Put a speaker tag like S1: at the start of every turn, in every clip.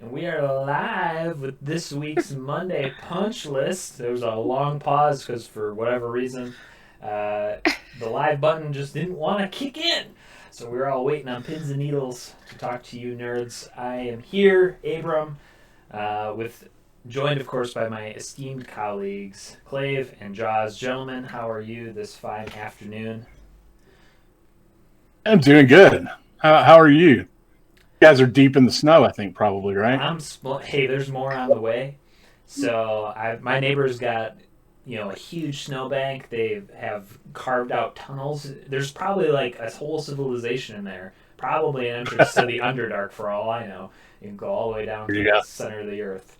S1: And we are live with this week's Monday punch list. There was a long pause because, for whatever reason, uh, the live button just didn't want to kick in. So we were all waiting on pins and needles to talk to you nerds. I am here, Abram, with joined, of course, by my esteemed colleagues, Clave and Jaws. Gentlemen, how are you this fine afternoon?
S2: I'm doing good. How are you? You guys are deep in the snow, I think, probably, right?
S1: Hey, there's more on the way. So my neighbor's got a huge snowbank. They have carved out tunnels. There's probably like a whole civilization in there. Probably an entrance to the Underdark for all I know. You can go all the way down
S2: Here
S1: to
S2: you
S1: the
S2: go.
S1: center of the earth.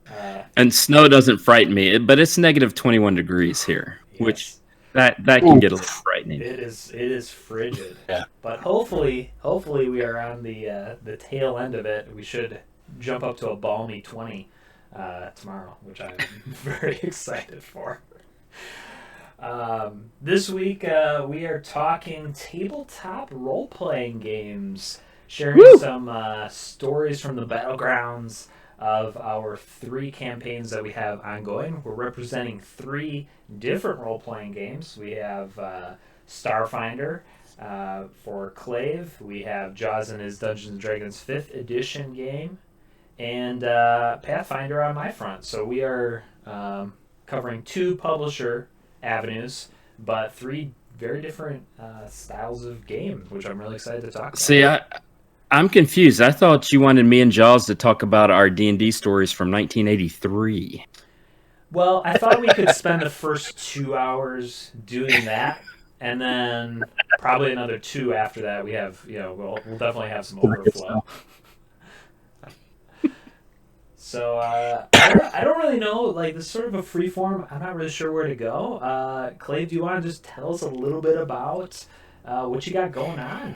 S1: Uh,
S3: And snow doesn't frighten me, but it's negative 21 degrees here, which
S1: yes,
S3: that can
S2: Ooh,
S3: get a little frightening.
S1: it is frigid,
S2: yeah.
S1: but hopefully we are on the tail end of it. We should jump up to a balmy 20 tomorrow, which I'm very excited for. This week, we are talking tabletop role playing games, sharing
S3: Woo!
S1: some stories from the battlegrounds of our three campaigns that we have ongoing. We're representing three different role playing games. We have Starfinder for Clave, we have Jaws and his Dungeons and Dragons 5th edition game, and Pathfinder on my front. So we are covering two publisher avenues, but three very different styles of game, which I'm really excited to talk about.
S3: See, I'm confused. I thought you wanted me and Jaws to talk about our D&D stories from 1983.
S1: Well, I thought we could spend the first 2 hours doing that, and then probably another two after that. We have, we'll definitely have some
S2: Good
S1: overflow.
S2: snow.
S1: So I don't really know. Like, this is sort of a free form. I'm not really sure where to go. Clay, do you want to just tell us a little bit about what you got going on?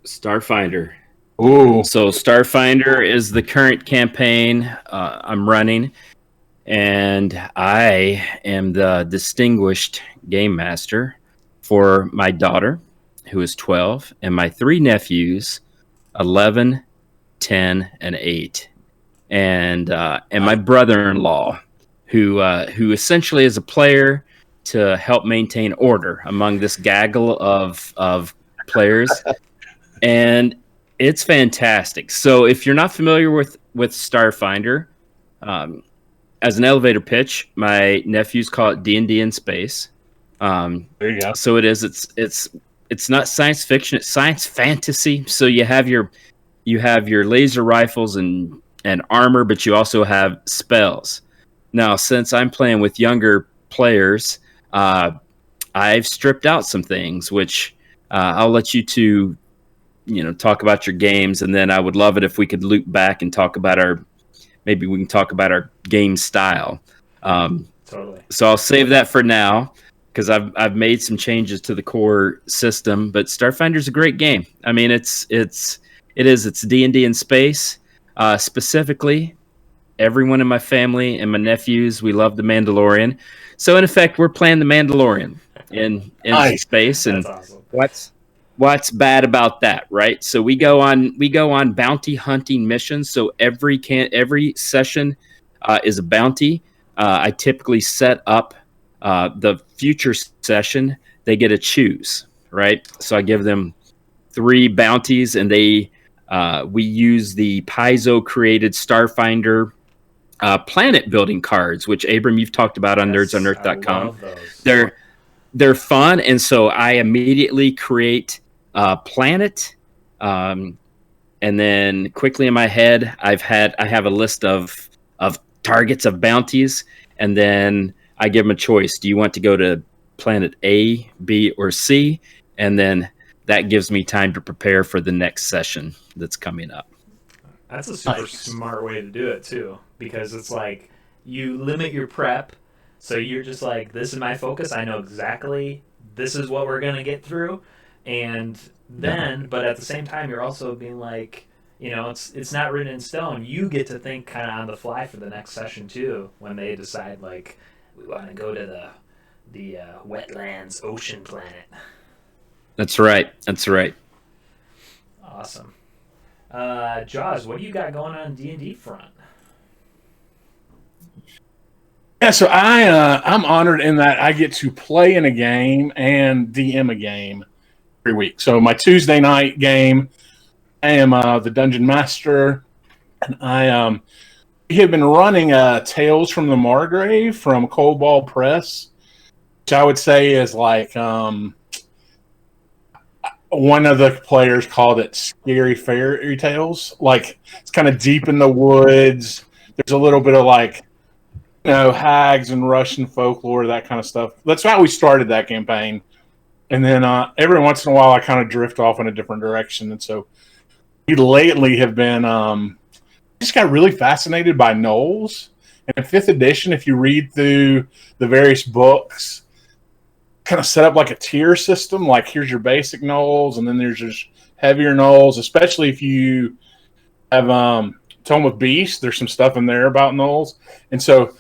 S3: Starfinder.
S2: Ooh,
S3: So Starfinder is the current campaign I'm running, and I am the distinguished game master for my daughter, who is 12, and my three nephews, 11, 10, and 8. And my
S2: nice.
S3: brother-in-law, who essentially is a player to help maintain order among this gaggle of players, and it's fantastic. So if you're not familiar with Starfinder, um, as an elevator pitch, my nephews call it D&D in space. Um,
S2: There you go.
S3: so it is. It's not science fiction. It's science fantasy. So you have your laser rifles and armor, but you also have spells. Now, since I'm playing with younger players, uh, I've stripped out some things, which I'll let you two, talk about your games, and then I would love it if we could loop back and talk about maybe we can talk about our game style. Um,
S1: Totally.
S3: so I'll save that for now because I've made some changes to the core system. But Starfinder's a great game. I mean, it's D&D in space. Specifically, everyone in my family and my nephews, we love the Mandalorian. So in effect, we're playing the Mandalorian in
S2: Nice.
S3: space.
S1: That's
S3: And
S1: awesome.
S3: what's bad about that, right? So we go on bounty hunting missions. So every session is a bounty. I typically set up the future session. They get to choose, right? So I give them three bounties, and we use the Paizo created Starfinder planet building cards, which Abram you've talked about on
S1: Yes, I
S3: nerdsonerth.com.
S1: love those.
S3: They're they're fun, and so I immediately create a planet, um, and then quickly in my head, I have a list of targets of bounties, and then I give them a choice. Do you want to go to planet A, B, or C? And then that gives me time to prepare for the next session that's coming up.
S1: That's a super
S2: Nice.
S1: smart way to do it too, because it's like you limit your prep, so you're just like, this is my focus. I know exactly this is what we're gonna get through, and
S2: Yeah.
S1: then, but at the same time, you're also being like, it's not written in stone. You get to think kind of on the fly for the next session too, when they decide like we want to go to the wetlands ocean planet.
S3: That's right. That's right.
S1: Awesome. Jaws, what do you got going on D&D front?
S2: Yeah, so I'm honored in that I get to play in a game and DM a game every week. So my Tuesday night game, I am the dungeon master, and we have been running Tales from the Margrave from Cold Ball Press, which I would say is like one of the players called it scary fairy tales. Like it's kind of deep in the woods. There's a little bit of like hags and Russian folklore, that kind of stuff. That's how we started that campaign. And then every once in a while, I kind of drift off in a different direction. And so we lately have been just got really fascinated by gnolls. And in fifth edition, if you read through the various books, kind of set up like a tier system. Like here's your basic gnolls, and then there's just heavier gnolls. Especially if you have Tome of Beasts, there's some stuff in there about gnolls. And so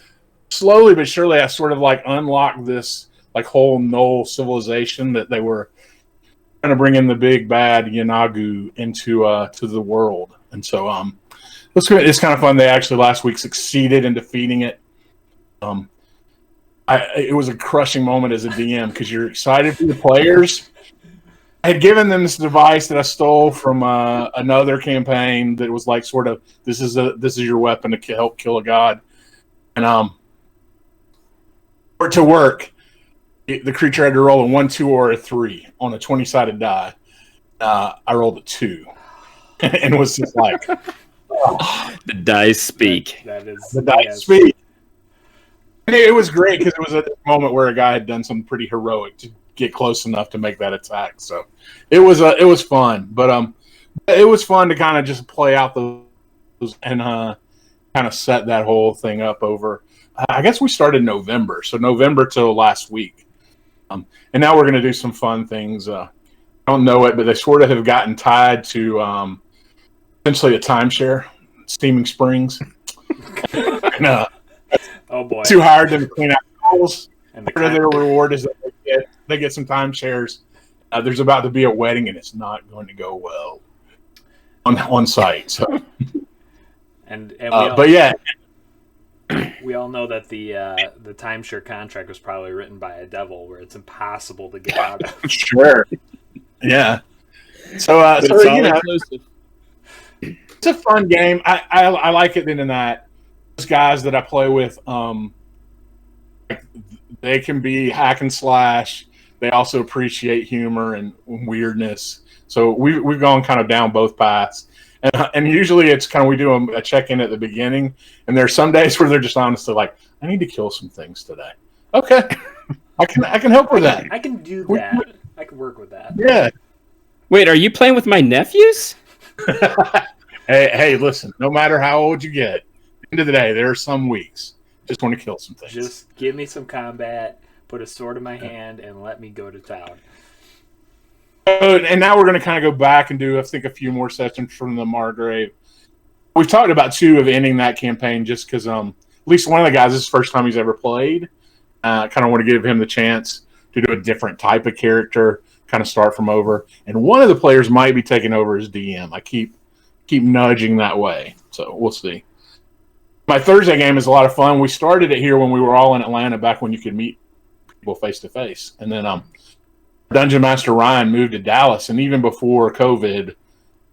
S2: slowly but surely, I sort of like unlocked this like whole gnoll civilization that they were trying to bring in the big bad Yanagu into to the world. And so it's kind of fun. They actually last week succeeded in defeating it. It was a crushing moment as a DM because you're excited for the players. I had given them this device that I stole from another campaign that was like sort of this is your weapon to help kill a god, and for it to work, the creature had to roll a 1, 2, or a 3 on a 20-sided die. I rolled a 2, and was just like,
S3: the dice speak.
S2: The dice speak. And it was great because it was at the moment where a guy had done something pretty heroic to get close enough to make that attack. So it was fun, but it was fun to kind of just play out those and kind of set that whole thing up over. I guess we started November, so November till last week, and now we're going to do some fun things. I don't know it, but they sort of have gotten tied to essentially a timeshare, Steaming Springs. And,
S1: oh boy!
S2: Too hard to clean out holes. And their reward is that they get some timeshares. There's about to be a wedding, and it's not going to go well on site. So, but yeah.
S1: We all know that the timeshare contract was probably written by a devil, where it's impossible to get out of.
S2: Sure. Yeah. So inclusive. It's a fun game. I like it in that those guys that I play with, they can be hack and slash. They also appreciate humor and weirdness. So we've gone kind of down both paths. And usually it's kind of we do a check-in at the beginning, and there's some days where they're just honestly like, I need to kill some things today. Okay, I can help with that.
S1: I can do that. I can work with that.
S2: Yeah.
S3: Wait, are you playing with my nephews?
S2: Hey, listen. No matter how old you get, at the end of the day, there are some weeks just want to kill some things.
S1: Just give me some combat, put a sword in my hand, and let me go to town.
S2: And now we're going to kind of go back and do, I think, a few more sessions from the Margrave. We've talked about two of ending that campaign just because at least one of the guys, this is the first time he's ever played. Kind of want to give him the chance to do a different type of character, kind of start from over. And one of the players might be taking over as DM. I keep nudging that way, so we'll see. My Thursday game is a lot of fun. We started it here when we were all in Atlanta, back when you could meet people face to face, and then Dungeon Master Ryan moved to Dallas, and even before COVID,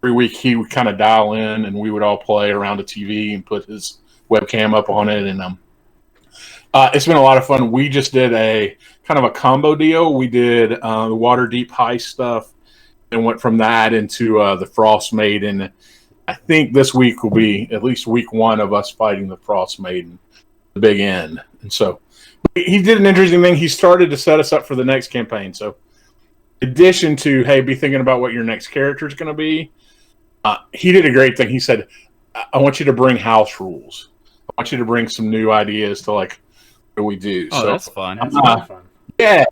S2: every week he would kind of dial in, and we would all play around a TV and put his webcam up on it, and it's been a lot of fun. We just did a kind of a combo deal. We did the Waterdeep heist stuff, and went from that into the Frost Maiden. I think this week will be at least week one of us fighting the Frost Maiden, the big end. And so he did an interesting thing. He started to set us up for the next campaign. So in addition to, hey, be thinking about what your next character is going to be, he did a great thing. He said, I want you to bring house rules. I want you to bring some new ideas to like what do we do.
S3: Oh, so, that's fun. That's
S1: fun.
S2: Yeah.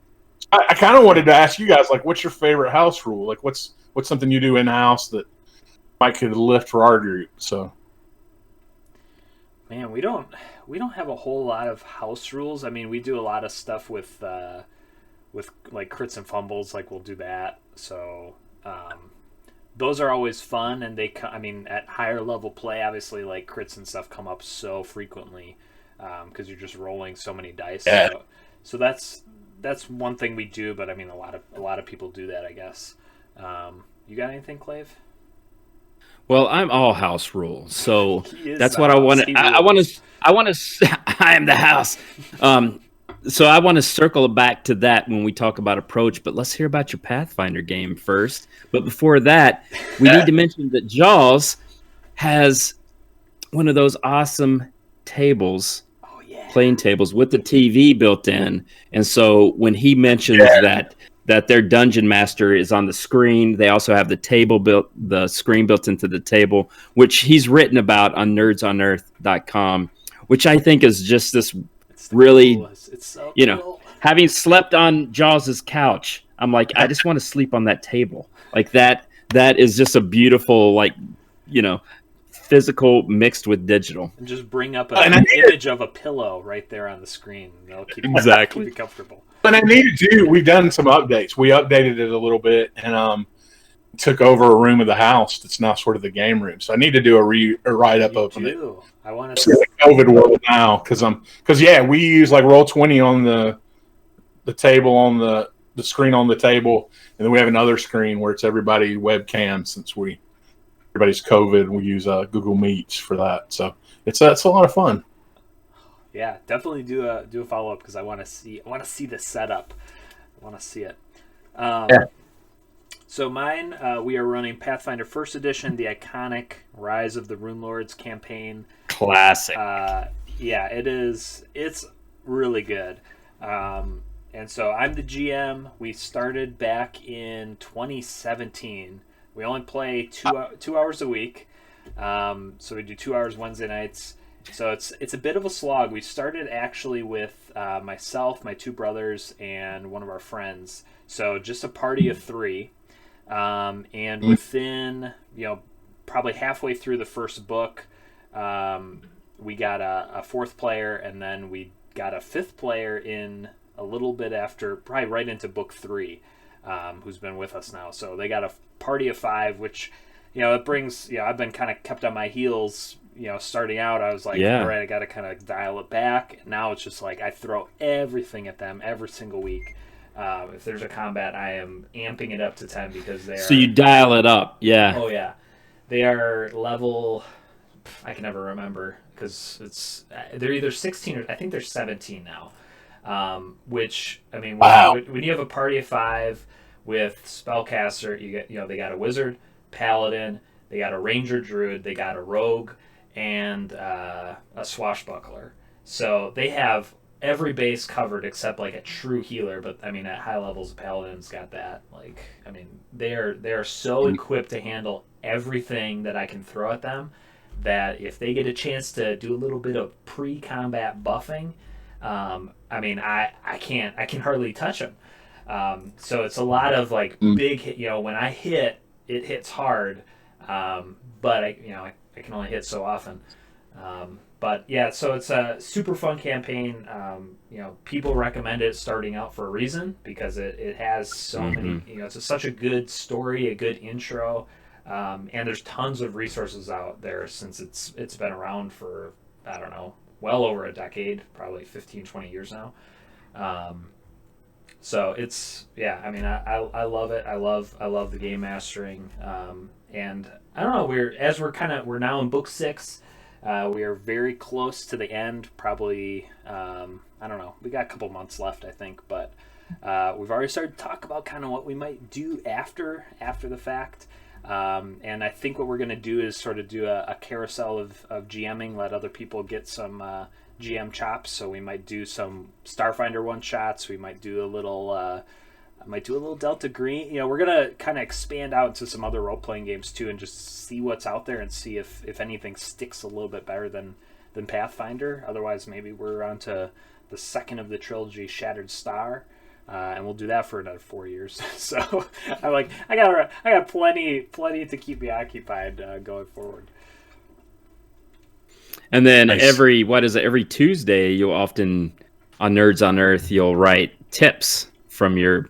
S2: I kind of wanted to ask you guys, like, what's your favorite house rule? Like, what's something you do in-house that might could lift for our group? So,
S1: man, we don't have a whole lot of house rules. I mean, we do a lot of stuff with like crits and fumbles. Like, we'll do that. So, those are always fun, and I mean, at higher level play, obviously, like crits and stuff come up so frequently because you're just rolling so many dice.
S2: Yeah.
S1: So that's one thing we do, but I mean, a lot of people do that, I guess. You got anything, Clave?
S3: Well, I'm all house rule, so
S1: He is
S3: that's
S1: the
S3: what I
S1: house.
S3: want
S1: He
S3: to. I want
S1: rules.
S3: to. I want to. I am the house. So I want to circle back to that when we talk about approach. But let's hear about your Pathfinder game first. But before that, we need to mention that Jaws has one of those awesome tables,
S1: Oh yeah.
S3: playing tables with the TV built in. And so when he mentions that their dungeon master is on the screen, they also have the screen built into the table, which he's written about on nerdsonearth.com, which I think is just this really
S1: coolest. It's so
S3: you
S1: cool.
S3: know, having slept on Jaws's couch, I'm like, I just want to sleep on that table. Like that is just a beautiful, like, physical mixed with digital.
S1: And just bring up an image of a pillow right there on the screen. That'll keep
S3: Exactly.
S1: you comfortable.
S2: And I needed to. We've done some updates. We updated it a little bit and took over a room of the house that's now sort of the game room. So I need to do a write up of it.
S1: I want
S2: It's the COVID world now because we use like Roll20 on the table on the screen on the table, and then we have another screen where it's everybody webcam since everybody's COVID. We use Google Meets for that, so it's a lot of fun.
S1: Yeah, definitely do a follow up because I want to see the setup. I want to see it. So mine, we are running Pathfinder First Edition, the iconic Rise of the Runelords campaign.
S3: Classic.
S1: Yeah, it is. It's really good. And so I'm the GM. We started back in 2017. We only play 2 hours a week. So we do 2 hours Wednesday nights. So it's a bit of a slog. We started actually with myself, my two brothers, and one of our friends. So just a party of three. And within, probably halfway through the first book, we got a fourth player, and then we got a fifth player in a little bit after, probably right into book 3, who's been with us now. So they got a party of 5, which, it brings, I've been kind of kept on my heels, starting out. I was like, all right, I got to kind of dial it back. Now it's just like I throw everything at them every single week. If there's a combat, I am amping it up to 10 because they are...
S3: So you dial it up, yeah.
S1: Oh, yeah. They are level... I can never remember because they're either 16 or... I think they're 17 now. Which, I mean, when you have a party of 5 with spellcaster, they got a wizard, paladin, they got a ranger druid, they got a rogue, and a swashbuckler. So they have every base covered except like a true healer, but I mean at high levels Paladin's got that. Like, I mean, they are so equipped to handle everything that I can throw at them that if they get a chance to do a little bit of pre-combat buffing, I mean I can hardly touch them. So it's a lot of like big hit, when I hit, it hits hard. But I can only hit so often. But yeah, so it's a super fun campaign. People recommend it starting out for a reason because it has so many. It's such a good story, a good intro, and there's tons of resources out there since it's been around for, I don't know, well over a decade, probably 15, 20 years now. So it's I mean I love it. I love the game mastering, and I don't know. We're now in book 6. We are very close to the end. Probably, I don't know. We got a couple months left, I think, but we've already started to talk about kind of what we might do after the fact. And I think what we're going to do is sort of do a carousel of GMing, let other people get some GM chops. So we might do some Starfinder one shots. We might do a little. I might do a little Delta Green. We're going to kind of expand out into some other role-playing games, too, and just see what's out there and see if anything sticks a little bit better than Pathfinder. Otherwise, maybe we're on to the second of the trilogy, Shattered Star, and we'll do that for another 4 years. So I got plenty to keep me occupied going forward.
S3: And then every Tuesday, you'll often, on Nerds on Earth, you'll write tips from your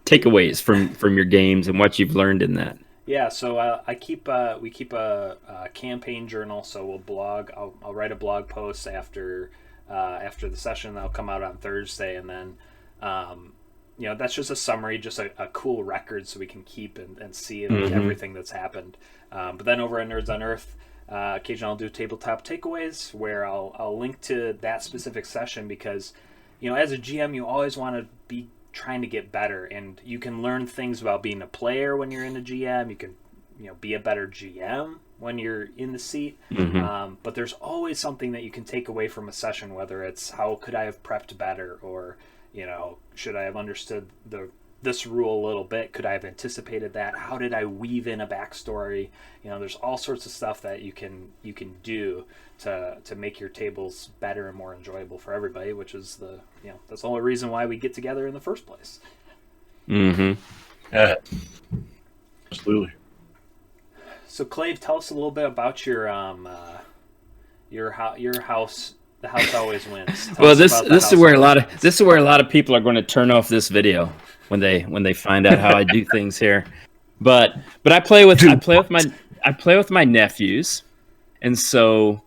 S3: takeaways from your games and what you've learned in that.
S1: Yeah, so we keep a campaign journal. So we'll blog. I'll write a blog post after the session. That'll come out on Thursday, and then that's just a summary, just a cool record, so we can keep and see like everything that's happened. But then over at Nerds on Earth, occasionally I'll do tabletop takeaways where I'll link to that specific session because as a GM you always want to be trying to get better, and you can learn things about being a player when you're in a GM. You can be a better GM when you're in the seat. But there's always something that you can take away from a session, whether it's how could I have prepped better, or should I have understood this rule a little bit, could I have anticipated that, how did I weave in a backstory. There's all sorts of stuff that you can do to make your tables better and more enjoyable for everybody, which is that's the only reason why we get together in the first place.
S2: Yeah, absolutely.
S1: So Clave, tell us a little bit about your house. The house always wins.
S3: Well, this is where a lot of people are going to turn off this video when they find out how I do things here. But I play with my nephews, and so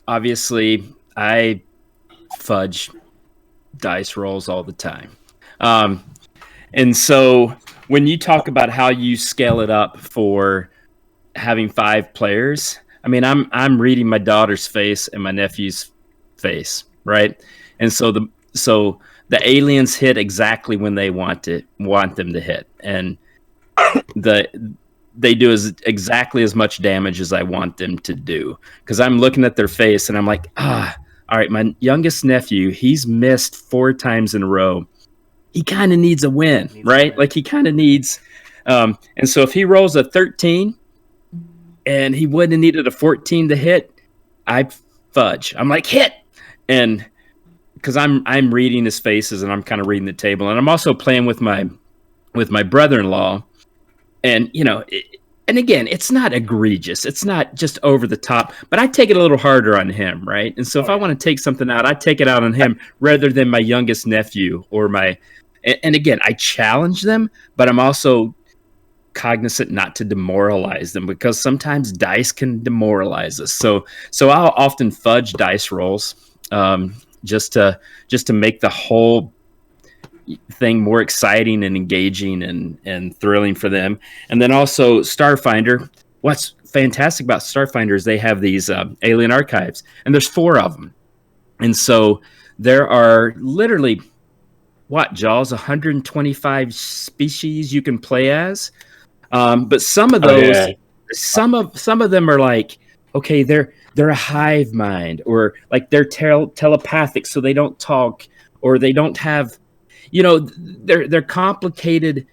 S3: obviously I fudge dice rolls all the time. And so when you talk about how you scale it up for having 5 players, I mean, I'm reading my daughter's face and my nephew's face, right? And so the aliens hit exactly when they want them to hit, and they do exactly as much damage as I want them to do, because I'm looking at their face and I'm like, all right, my youngest nephew, he's missed 4 times in a row. He kind of needs a win, right? Like he kind of needs, and so if he rolls a 13 and he wouldn't have needed a 14 to hit, I fudge. I'm like, hit. And because I'm reading his faces and I'm kind of reading the table, and I'm also playing with my brother-in-law, and and again, it's not egregious, it's not just over the top, but I take it a little harder on him, right? And so if I want to take something out, I take it out on him rather than my youngest nephew or and again, I challenge them, but I'm also cognizant not to demoralize them, because sometimes dice can demoralize us. So I'll often fudge dice rolls, just to make the whole thing more exciting and engaging and thrilling for them. And then also Starfinder. What's fantastic about Starfinder is they have these alien archives, and there's 4 of them. And so there are literally, Jaws, 125 species you can play as. But some of those, some of them are like, okay, they're a hive mind, or like they're telepathic, so they don't talk, or they don't have, they're complicated.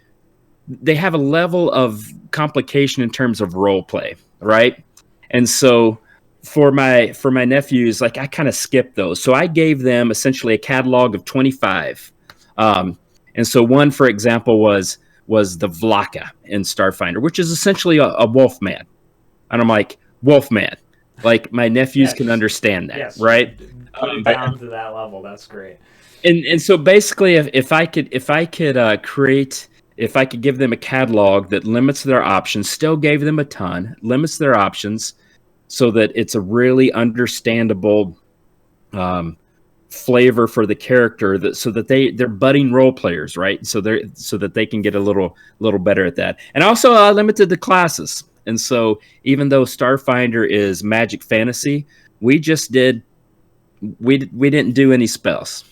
S3: They have a level of complication in terms of role play, right? And so for my nephews, like I kind of skipped those. So I gave them essentially a catalog of 25. And so one, for example, was the Vlaka in Starfinder, which is essentially a wolf man. And I'm like, wolf man. Like my nephews can understand that, right?
S1: Put it down to that level. That's great.
S3: And so basically, if I could give them a catalog that limits their options, still gave them a ton, limits their options, so that it's a really understandable flavor for the character, so that they're budding role players, right? So that they can get a little better at that. And also limited the classes. And so even though Starfinder is magic fantasy, we didn't do any spells.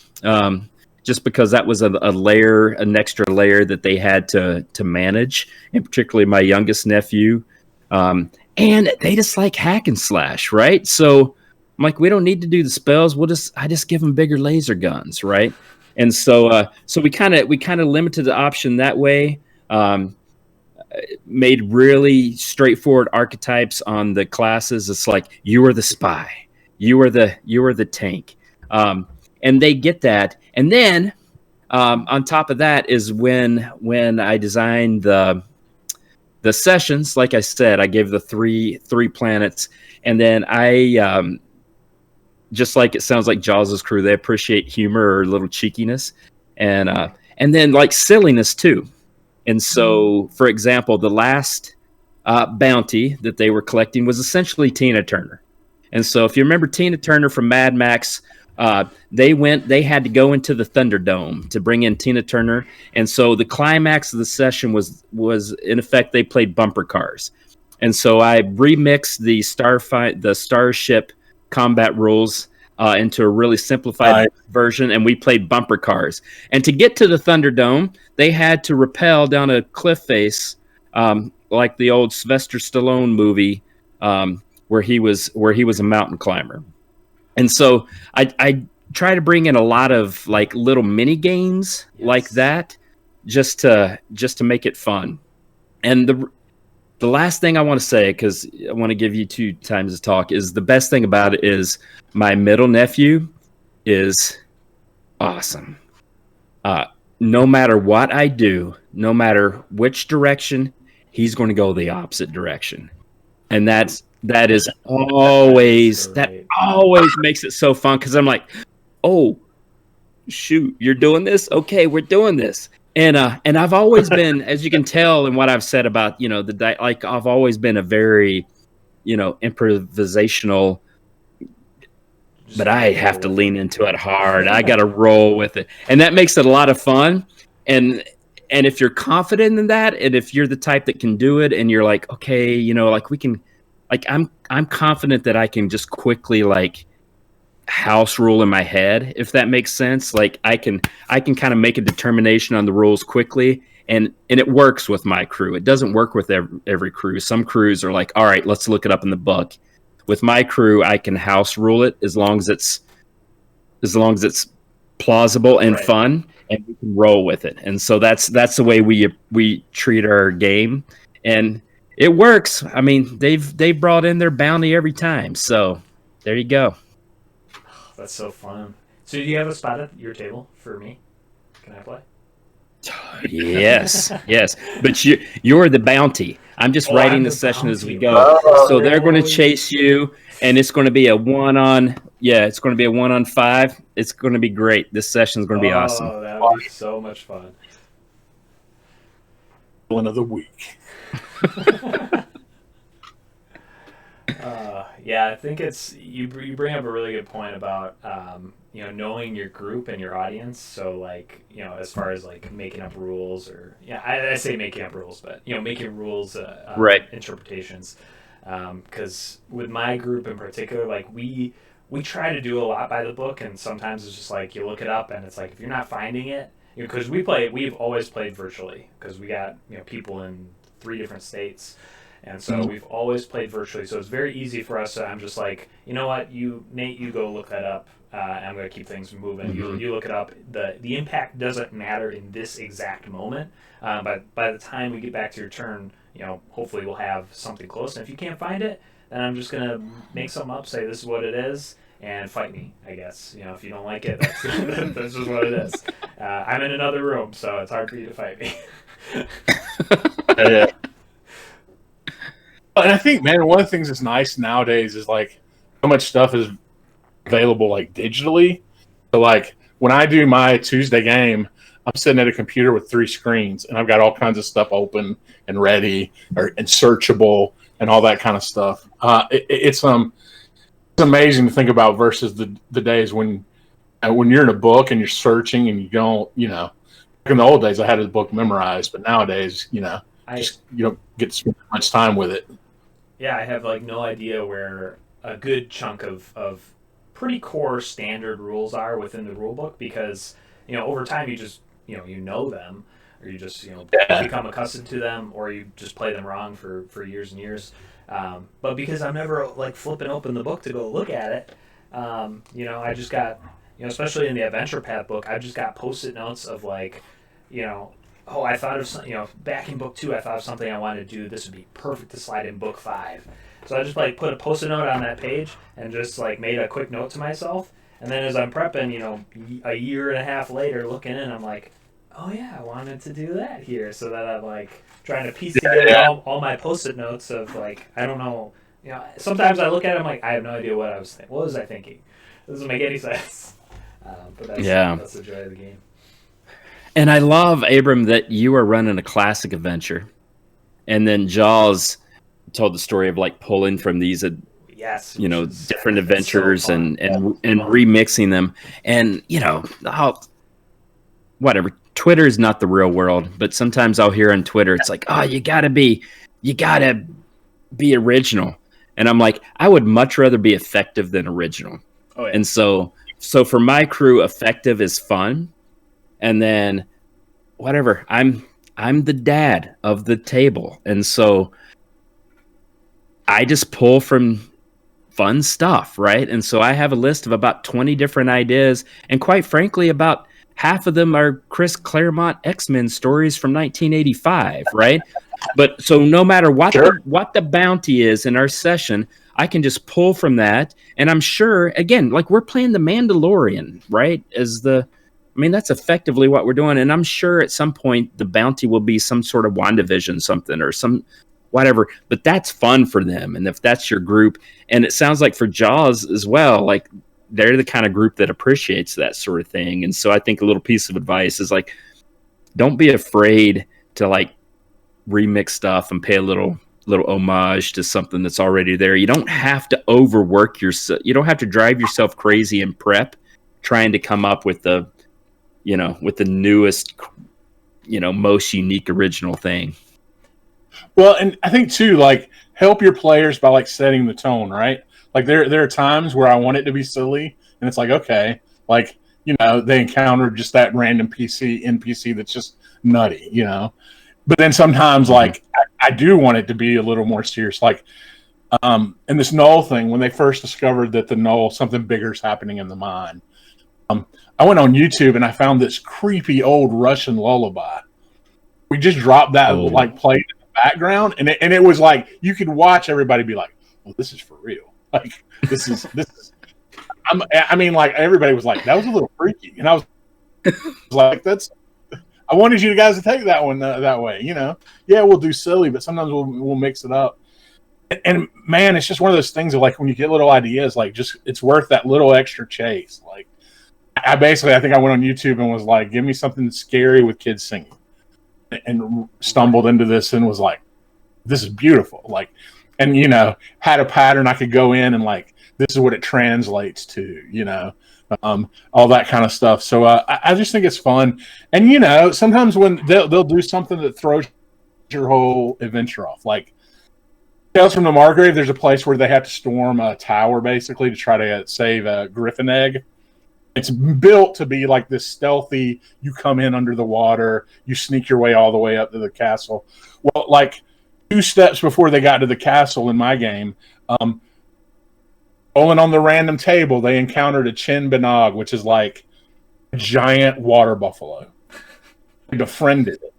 S3: Just because that was an extra layer that they had to manage, and particularly my youngest nephew. And they just like hack and slash, right? So I'm like, we don't need to do the spells. I just give them bigger laser guns, right? And so we kind of limited the option that way. Made really straightforward archetypes on the classes. It's like, you are the spy, you are the tank, and they get that. And then on top of that is when I designed the sessions. Like I said, I gave the three planets, and then I just like it sounds like Jaws' crew, they appreciate humor or a little cheekiness, and then like silliness too. And so, for example, the last bounty that they were collecting was essentially Tina Turner. And so if you remember Tina Turner from Mad Max, they had to go into the Thunderdome to bring in Tina Turner. And so the climax of the session was in effect, they played bumper cars. And so I remixed the Starship combat rules into a really simplified version, and we played bumper cars. And to get to the Thunderdome, they had to rappel down a cliff face, like the old Sylvester Stallone movie, where he was a mountain climber. And so I try to bring in a lot of like little mini games like that, just to make it fun. And the last thing I want to say, because I want to give you 2 times to talk, is the best thing about it is my middle nephew is awesome. No matter what I do, no matter which direction, he's going to go the opposite direction. And that always makes it so fun, because I'm like, oh, shoot, you're doing this? Okay, we're doing this. And I've always been, as you can tell in what I've said about, I've always been a very, improvisational, but I have to lean into it hard. I got to roll with it. And that makes it a lot of fun. And if you're confident in that, and if you're the type that can do it, and you're like, okay, we can, I'm confident that I can just quickly house rule in my head, if that makes sense. Like I can kind of make a determination on the rules quickly, and it works with my crew. It doesn't work with every crew. Some crews are like, all right, let's look it up in the book. With my crew, I can house rule it as long as it's plausible and fun, and we can roll with it. And so that's the way we treat our game, and it works. I mean, they've brought in their bounty every time. So there you go.
S1: That's so fun. So do you have a spot at your table for me? Can I play?
S3: Yes. But you're the bounty. I'm just writing the session as we go. So they're going to chase you, and it's going to be a 1-on. Yeah, it's going to be a 1-on-5. It's going to be great. This session is going to be awesome.
S1: Oh, that would be so much fun.
S2: One of the week.
S1: Yeah, I think it's you bring up a really good point about knowing your group and your audience. So as far as making up rules, or I say making up rules, but making rules interpretations. Because with my group in particular, we try to do a lot by the book, and sometimes it's just you look it up and it's if you're not finding it, because we've always played virtually, because we got people in 3 different states. And so we've always played virtually, so it's very easy for us. I'm just you know what, Nate, you go look that up. I'm going to keep things moving. Mm-hmm. You look it up. The impact doesn't matter in this exact moment, but by the time we get back to your turn, hopefully we'll have something close. And if you can't find it, then I'm just going to make something up, say this is what it is, and fight me, I guess. If you don't like it, that's just what it is. I'm in another room, so it's hard for you to fight me.
S2: Yeah. And I think, man, one of the things that's nice nowadays is how much stuff is available digitally. So when I do my Tuesday game, I'm sitting at a computer with 3 screens, and I've got all kinds of stuff open and ready and searchable and all that kind of stuff. It's amazing to think about versus the days when you're in a book and you're searching and you don't, back in the old days I had a book memorized, but nowadays, you don't get to spend much time with it.
S1: Yeah, I have no idea where a good chunk of pretty core standard rules are within the rule book, because over time you just you know them, or you just become accustomed to them, or you just play them wrong for years and years. But because I'm never flipping open the book to go look at it, I just got especially in the Adventure Path book, I just got post-it notes of oh, I thought of something, back in book 2, I thought of something I wanted to do. This would be perfect to slide in book 5. So I just put a post-it note on that page and just made a quick note to myself. And then as I'm prepping, a year and a half later, looking in, I'm like, oh yeah, I wanted to do that here. So that I'm trying to piece together all my post-it notes of I don't know. Sometimes I look at it, I'm like, I have no idea what I was thinking. What was I thinking? It doesn't make any sense. But that's the joy of the game.
S3: And I love, Abram, that you are running a classic adventure, and then Jaws told the story of like pulling from these
S1: Yes,
S3: different
S1: it's so
S3: adventures
S1: fun.
S3: and remixing them. And whatever. Twitter is not the real world, but sometimes I'll hear on Twitter, it's like, oh, you gotta be original. And I'm like, I would much rather be effective than original.
S1: Oh yeah.
S3: And so for my crew, effective is fun. And then whatever, I'm the dad of the table. And so I just pull from fun stuff, right? And so I have a list of about 20 different ideas. And quite frankly, about half of them are Chris Claremont X-Men stories from 1985, right? But so no matter what the bounty is in our session, I can just pull from that. And I'm sure, again, like we're playing the Mandalorian, right? That's effectively what we're doing. And I'm sure at some point the bounty will be some sort of WandaVision something or some whatever, but that's fun for them. And if that's your group, and it sounds like for Jaws as well, like they're the kind of group that appreciates that sort of thing. And so I think a little piece of advice is like, don't be afraid to like remix stuff and pay a little homage to something that's already there. You don't have to overwork yourself. You don't have to drive yourself crazy in prep trying to come up with the newest, most unique original thing.
S2: Well, and I think too, like help your players by like setting the tone, right? Like there are times where I want it to be silly, and it's like okay, like they encounter just that random NPC that's just nutty, But then sometimes like I do want it to be a little more serious, like in this Null thing when they first discovered that the Null something bigger is happening in the mine. I went on YouTube and I found this creepy old Russian lullaby. We just dropped that like played in the background, and it was like you could watch everybody be like, "Well, this is for real." Like this is. Like everybody was like, "That was a little freaky," and I was like, "That's." I wanted you guys to take that one that way, Yeah, we'll do silly, but sometimes we'll mix it up. And man, it's just one of those things of like when you get little ideas, like just it's worth that little extra chase. Like I think I went on YouTube and was like, "Give me something scary with kids singing." And stumbled into this and was like, this is beautiful. Like, and, had a pattern I could go in and like, this is what it translates to, all that kind of stuff. So I just think it's fun. And, sometimes when they'll do something that throws your whole adventure off, like Tales from the Margrave, there's a place where they have to storm a tower basically to try to save a griffin egg. It's built to be like this stealthy, you come in under the water, you sneak your way all the way up to the castle. Well, like 2 steps before they got to the castle in my game, rolling on the random table, they encountered a Chin Banog, which is like a giant water buffalo. They befriended it.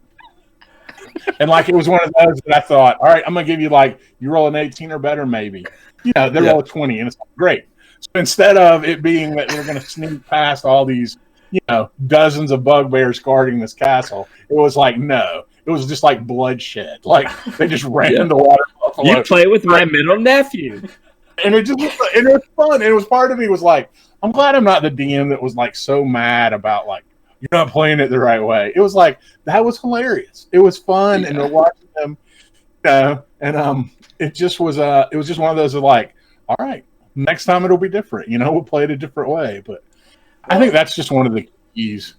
S2: And like it was one of those that I thought, all right, I'm going to give you like, you roll an 18 or better maybe. They roll a 20 and it's like, great. So instead of it being that we're going to sneak past all these, dozens of bugbears guarding this castle, it was like, no. It was just like bloodshed. Like they just ran the water buffalo.
S3: You play with my middle nephew.
S2: And it was fun. And it was part of me was like, I'm glad I'm not the DM that was like so mad about like, you're not playing it the right way. It was like, that was hilarious. It was fun. Yeah. And watching them, it just was, it was just one of those of like, all right, next time it'll be different. We'll play it a different way. But I think that's just one of the keys.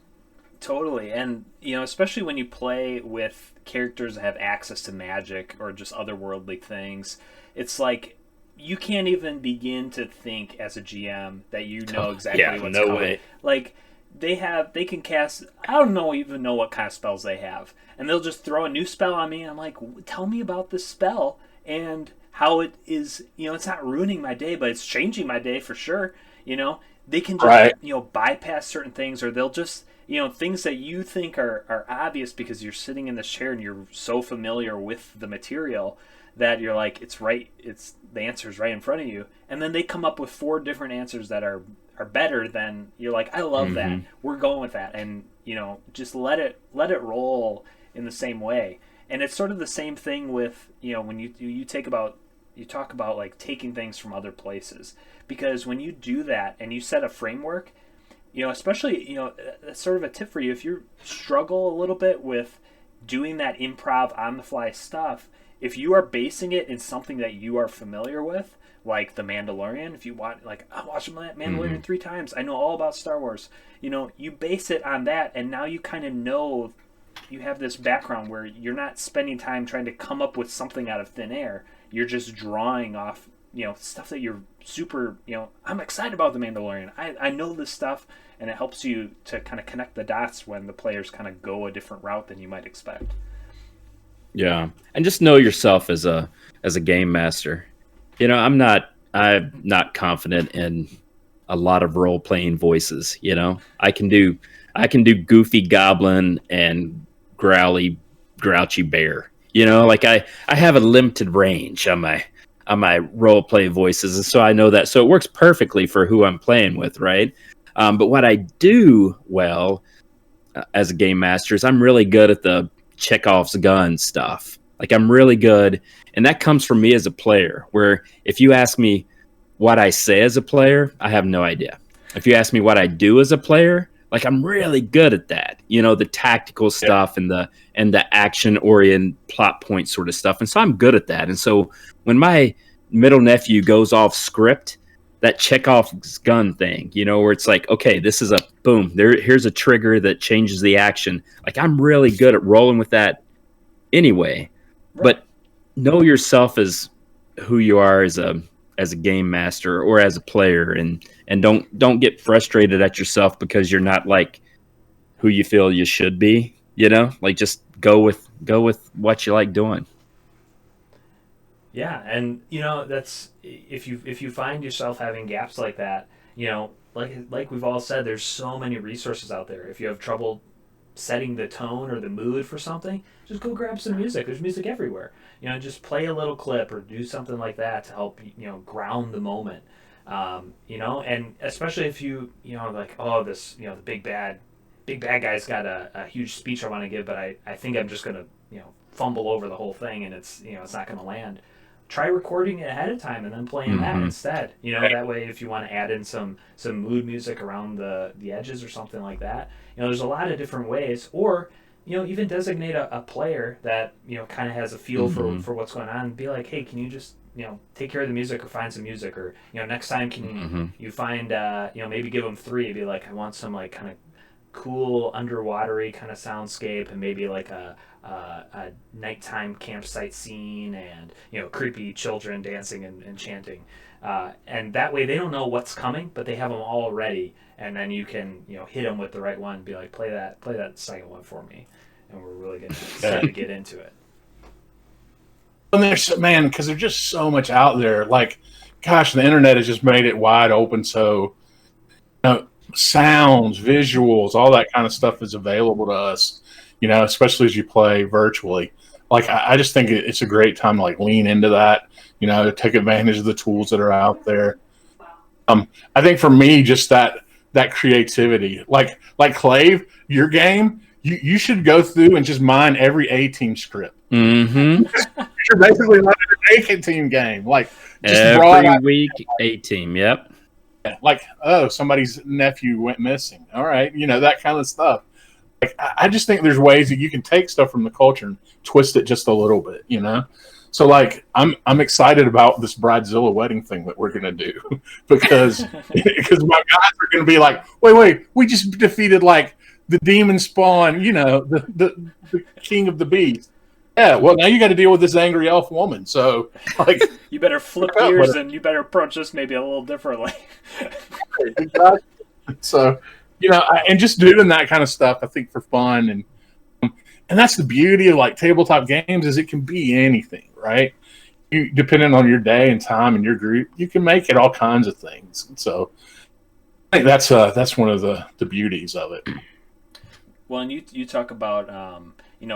S1: Totally. And, especially when you play with characters that have access to magic or just otherworldly things, it's like you can't even begin to think as a GM that you know exactly what's coming. Way. Like they can cast, I don't even know what kind of spells they have. And they'll just throw a new spell on me. And I'm like, tell me about this spell and how it is, it's not ruining my day, but it's changing my day for sure. They can just, bypass certain things, or they'll just, things that you think are obvious because you're sitting in this chair and you're so familiar with the material that you're like, it's right, the answer's right in front of you. And then they come up with 4 different answers that are better than, you're like, I love that. We're going with that. And, just let it roll in the same way. And it's sort of the same thing with, when you talk about like taking things from other places, because when you do that and you set a framework, especially, that's sort of a tip for you. If you struggle a little bit with doing that improv on the fly stuff, if you are basing it in something that you are familiar with, like The Mandalorian, if you want, like, I watched Mandalorian 3 times, I know all about Star Wars. You base it on that, and now you kind of know, you have this background where you're not spending time trying to come up with something out of thin air. You're just drawing off, stuff that you're super, I'm excited about The Mandalorian. I know this stuff, and it helps you to kind of connect the dots when the players kind of go a different route than you might expect.
S3: Yeah, and just know yourself as a game master. I'm not confident in a lot of role playing voices. I can do goofy goblin and growly grouchy bear. Like I have a limited range on my role play voices, and so I know that. So it works perfectly for who I'm playing with, right? But what I do well as a game master is I'm really good at the Chekhov's gun stuff. Like I'm really good, and that comes from me as a player. Where if you ask me what I say as a player, I have no idea. If you ask me what I do as a player, like I'm really good at that. The tactical stuff and the action oriented plot point sort of stuff. And so I'm good at that. And so when my middle nephew goes off script, that Chekhov's gun thing, where it's like, okay, this is a boom. Here's a trigger that changes the action. Like I'm really good at rolling with that anyway.
S1: Right.
S3: But know yourself as who you are as a game master or as a player, and don't get frustrated at yourself because you're not like who you feel you should be. Like just go with what you like doing.
S1: Yeah, and that's, if you find yourself having gaps like that, like we've all said, there's so many resources out there. If you have trouble setting the tone or the mood for something, just go grab some music. There's music everywhere. Just play a little clip or do something like that to help ground the moment. And especially if like, oh, this, the big bad guy's got a huge speech I want to give, but I think I'm just gonna fumble over the whole thing, and it's not gonna land. Try recording it ahead of time and then playing that instead. That way, if you want to add in some mood music around the edges or something like that, there's a lot of different ways. Or even designate a player that kind of has a feel for what's going on. And be like, hey, can you just take care of the music or find some music, or next time can you find maybe give them 3. Be like, I want some like kind of cool underwatery kind of soundscape, and maybe like a nighttime campsite scene, and creepy children dancing and chanting, and that way they don't know what's coming, but they have them all ready, and then you can hit them with the right one. Be like, play that second one for me, and we're really gonna start to get into it.
S2: And because there's just so much out there. Like, gosh, the internet has just made it wide open. So, sounds, visuals, all that kind of stuff is available to us. Especially as you play virtually. Like, I just think it's a great time to like lean into that. Take advantage of the tools that are out there. I think for me, just that creativity, like Clave, your game, you should go through and just mine every A-team script.
S3: Mm-hmm.
S2: You're basically running an A-team game, like just
S3: every week. A-team, yep.
S2: Like, oh, somebody's nephew went missing. All right, that kind of stuff. Like, I just think there's ways that you can take stuff from the culture and twist it just a little bit, So, like, I'm excited about this Bridezilla wedding thing that we're gonna do because my guys are gonna be like, wait, we just defeated like the demon spawn, the king of the beast. Yeah, well, now you got to deal with this angry elf woman. So, like,
S1: you better flip gears and you better approach this maybe a little differently.
S2: Exactly. So, and just doing that kind of stuff, I think, for fun, and that's the beauty of like tabletop games, is it can be anything, right? You, depending on your day and time and your group, you can make it all kinds of things. So, I think that's one of the beauties of it.
S1: Well, and you talk about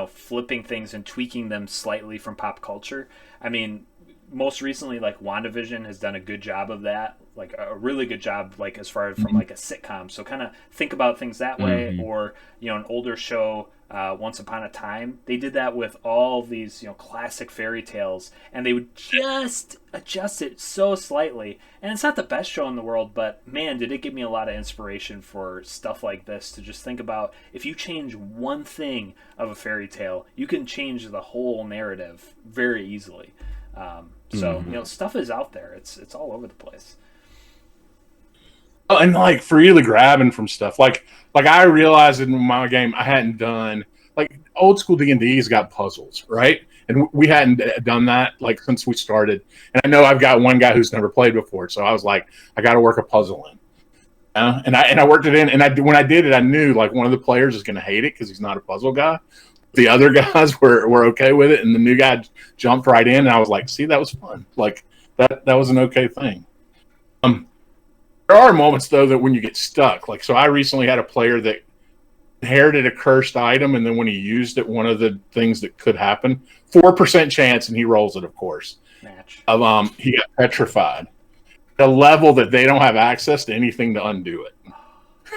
S1: flipping things and tweaking them slightly from pop culture. I mean, most recently, like WandaVision has done a good job of that, like a really good job, like as far as from like a sitcom. So kind of think about things that way,
S3: Mm-hmm.
S1: or an older show, Once Upon a Time. They did that with all these classic fairy tales, and they would just adjust it so slightly. And it's not the best show in the world, but man, did it give me a lot of inspiration for stuff like this, to just think about if you change one thing of a fairy tale, you can change the whole narrative very easily. So stuff is out there. It's all over the place.
S2: Oh, and like freely grabbing from stuff. Like I realized in my game I hadn't done like old school D&D's got puzzles, right? And we hadn't done that like since we started. And I know I've got one guy who's never played before, so I was like, I got to work a puzzle in. And I worked it in, and when I did it, I knew like one of the players is going to hate it because he's not a puzzle guy. The other guys were okay with it, and the new guy jumped right in, and I was like, see, that was fun. Like that was an okay thing. There are moments though that when you get stuck, like so I recently had a player that inherited a cursed item, and then when he used it, one of the things that could happen, 4% chance, and he rolls it, of course.
S1: Match.
S2: Of he got petrified. A level that they don't have access to anything to undo it.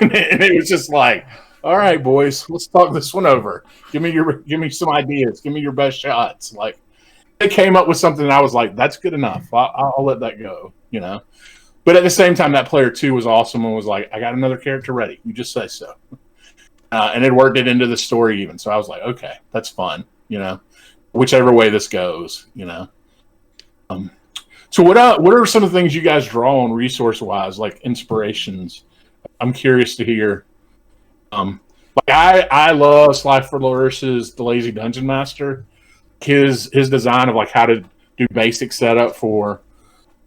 S2: And it was just like, all right, boys, let's talk this one over. Give me some ideas. Give me your best shots. Like they came up with something, and I was like, that's good enough. I'll let that go, you know. But at the same time, that player too was awesome and was like, I got another character ready. You just say so. And it worked it into the story even. So I was like, okay, that's fun, you know, whichever way this goes, you know. So what are some of the things you guys draw on resource wise, like inspirations? I'm curious to hear. Like I love Sly Flouris's The Lazy Dungeon Master. His design of like how to do basic setup for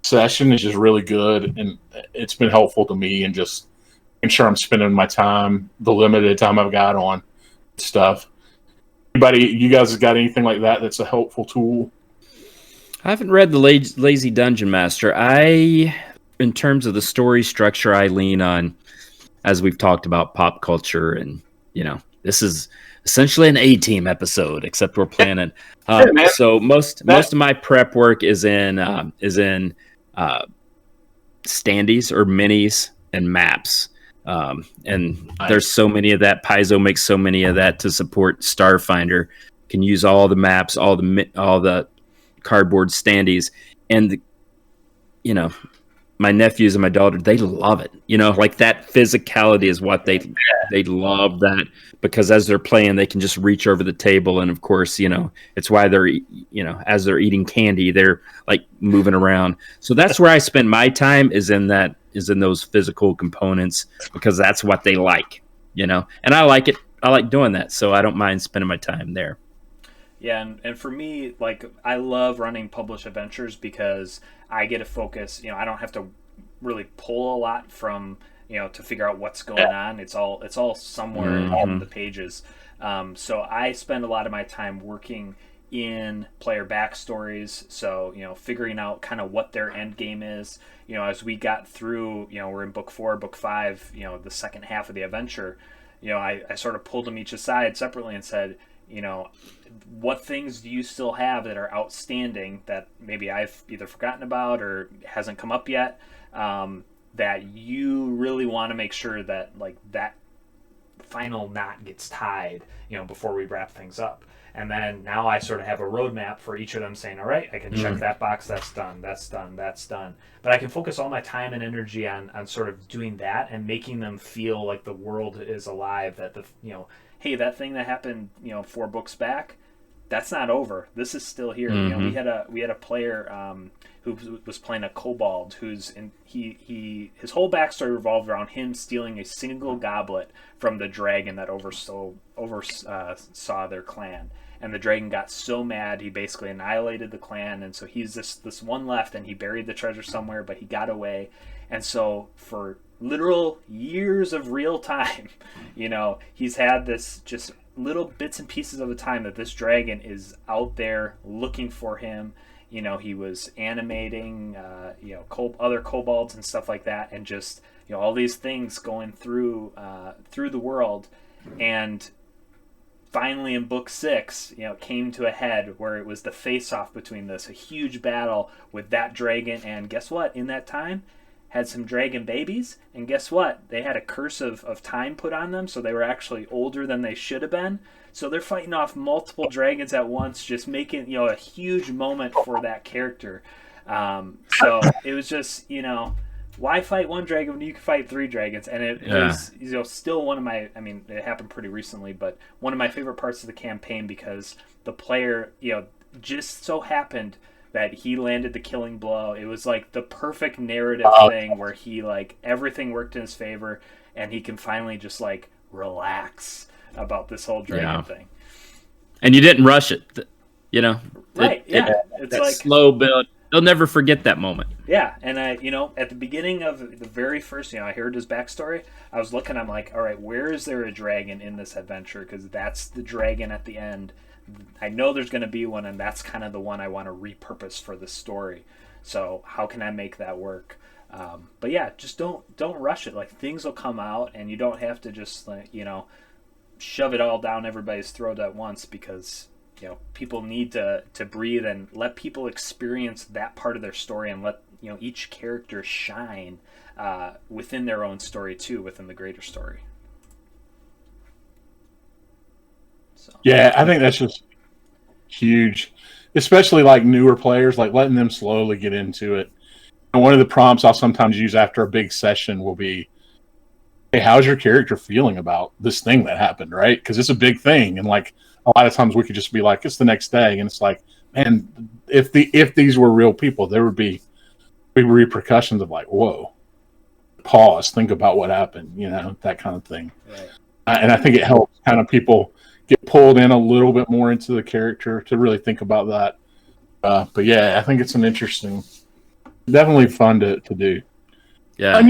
S2: session is just really good, and it's been helpful to me and just making sure I'm spending my time, the limited time I've got on stuff. Anybody, you guys got anything like that that's a helpful tool?
S3: I haven't read the Lazy Dungeon Master. In terms of the story structure, I lean on, as we've talked about, pop culture, and this is essentially an A-Team episode, except we're planning. So most of my prep work is in standees or minis and maps. And there's so many of that. Paizo makes so many of that to support Starfinder. Can use all the maps, all the cardboard standees, and my nephews and my daughter, they love it. Like that physicality is what they love, that because as they're playing, they can just reach over the table, and of course, it's why they're as they're eating candy, they're like moving around. So that's where I spend my time, is in those physical components, because that's what they like, and I like it. I like doing that, so I don't mind spending my time there.
S1: Yeah, and for me, like I love running published adventures because I get to focus. I don't have to really pull a lot from to figure out what's going on. It's all somewhere in the pages. So I spend a lot of my time working in player backstories. So figuring out kind of what their end game is. As we got through, we're in book 4, book 5. The second half of the adventure. I sort of pulled them each aside separately and said, what things do you still have that are outstanding that maybe I've either forgotten about or hasn't come up yet, that you really want to make sure that like that final knot gets tied, before we wrap things up. And then now I sort of have a roadmap for each of them, saying, all right, I can check that box, that's done, that's done, that's done. But I can focus all my time and energy on sort of doing that and making them feel like the world is alive, that hey, that thing that happened, 4 books back, that's not over. This is still here. We had a player who was playing a kobold his whole backstory revolved around him stealing a single goblet from the dragon that oversaw their clan. And the dragon got so mad he basically annihilated the clan, and so he's this one left, and he buried the treasure somewhere, but he got away. And so for literal years of real time, he's had this just little bits and pieces of the time that this dragon is out there looking for him. He was animating, other kobolds and stuff like that, and just all these things going through the world. And finally in book 6, it came to a head where it was the face-off between this, a huge battle with that dragon, and guess what? In that time, had some dragon babies, and guess what? They had a curse of time put on them, so they were actually older than they should have been. So they're fighting off multiple dragons at once, just making a huge moment for that character. So it was just why fight one dragon when you can fight 3 dragons? And it was still one of my. I mean, it happened pretty recently, but one of my favorite parts of the campaign because the player just so happened that he landed the killing blow. It was like the perfect narrative thing where he everything worked in his favor, and he can finally just relax about this whole dragon thing.
S3: And you didn't rush it,
S1: right? It's
S3: that slow build. They'll never forget that moment.
S1: Yeah, and at the beginning of the very first, I heard his backstory. I was looking. I'm like, all right, where is there a dragon in this adventure? Because that's the dragon at the end. I know there's going to be one, and that's kind of the one I want to repurpose for the story. So how can I make that work? But yeah, just don't rush it. Things will come out, and you don't have to just shove it all down everybody's throat at once because people need to breathe and let people experience that part of their story and let each character shine within their own story too, within the greater story. So.
S2: Yeah, I think that's just huge, especially newer players, letting them slowly get into it. And one of the prompts I'll sometimes use after a big session will be, hey, how's your character feeling about this thing that happened, right? Because it's a big thing. And a lot of times we could just be like, it's the next day. And it's like, man, if these were real people, there would be repercussions of whoa, pause, think about what happened, that kind of thing.
S1: Right.
S2: And I think it helps kind of people get pulled in a little bit more into the character to really think about that. But yeah, I think it's an interesting, definitely fun to do.
S3: Yeah.
S2: And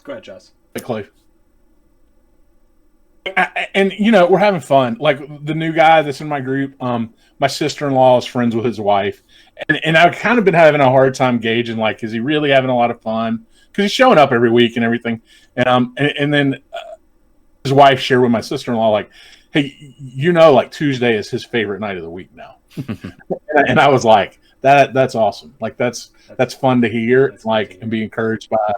S1: go ahead, Joss.
S2: Clay. And we're having fun. The new guy that's in my group, my sister-in-law is friends with his wife, and I've kind of been having a hard time gauging is he really having a lot of fun? Because he's showing up every week and everything, and then his wife shared with my sister-in-law hey, Tuesday is his favorite night of the week now, and I was like, that's awesome. That's fun to hear, and be encouraged by.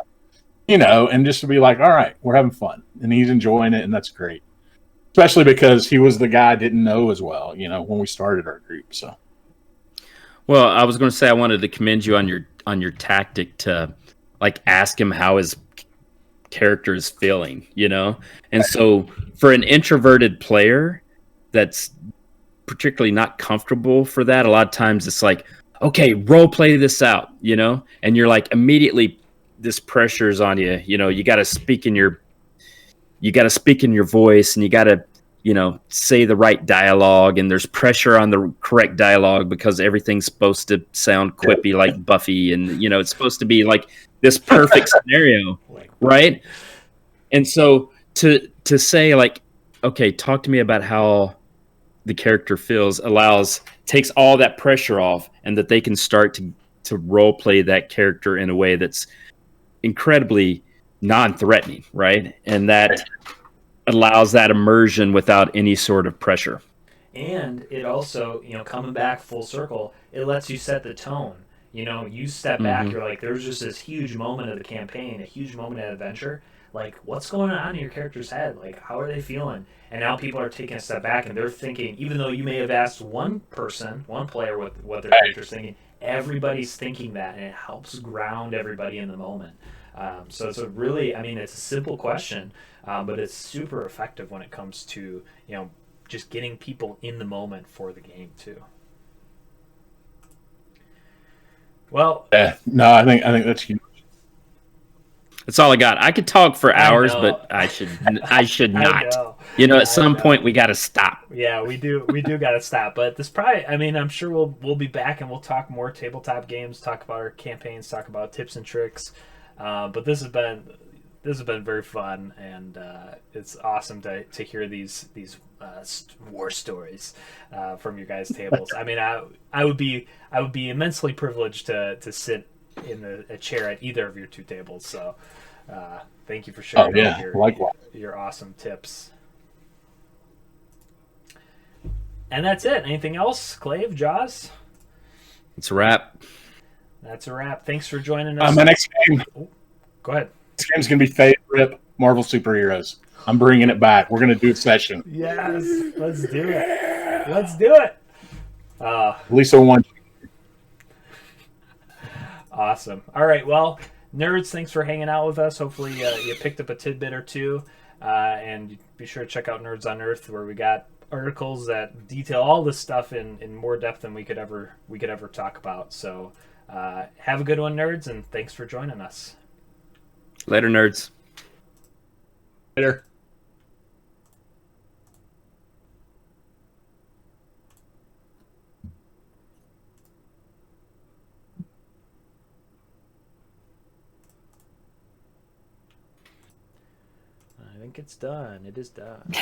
S2: And just to be all right, we're having fun, and he's enjoying it, and that's great. Especially because he was the guy I didn't know as well, when we started our group. So,
S3: well, I was going to say I wanted to commend you on your tactic to ask him how his character is feeling, And so for an introverted player that's particularly not comfortable for that, a lot of times it's okay, role play this out, and you're immediately. This pressure is on you. You got to speak in your voice, and you got to, say the right dialogue. And there's pressure on the correct dialogue because everything's supposed to sound quippy like Buffy, and it's supposed to be this perfect scenario, right? And so to say okay, talk to me about how the character feels takes all that pressure off, and that they can start to role play that character in a way that's incredibly non-threatening, right? And that allows that immersion without any sort of pressure.
S1: And it also, coming back full circle, it lets you set the tone. You step back, you're there's just this huge moment of the campaign, a huge moment of adventure. What's going on in your character's head? How are they feeling? And now people are taking a step back, and they're thinking, even though you may have asked one player what their character's thinking, everybody's thinking that, and it helps ground everybody in the moment. So it's it's a simple question, but it's super effective when it comes to, just getting people in the moment for the game too. Well,
S2: yeah, no, I think that's huge.
S3: That's all I got. I could talk for hours, but I should not. At some point we got to stop.
S1: Yeah, we do got to stop. But this probably, I'm sure we'll be back and we'll talk more tabletop games, talk about our campaigns, talk about tips and tricks. But this has been very fun, and it's awesome to hear these war stories from your guys' tables. I would be immensely privileged to sit in a chair at either of your two tables. So Thank you for sharing all
S2: yeah, likewise.
S1: your awesome tips. And that's it. Anything else, Clave, Jaws?
S3: It's a wrap.
S1: That's a wrap. Thanks for joining us.
S2: My next game.
S1: Go ahead.
S2: This game's gonna be Fate Rip Marvel Superheroes. I'm bringing it back. We're gonna do a session.
S1: Yes, let's do it. Let's do it.
S2: At least one.
S1: Awesome. All right. Well, nerds, thanks for hanging out with us. Hopefully, you picked up a tidbit or two. And be sure to check out Nerds on Earth, where we got articles that detail all this stuff in more depth than we could ever talk about. So, have a good one, nerds, and thanks for joining us.
S3: Later, nerds.
S2: Later.
S1: I think it's done. It is done.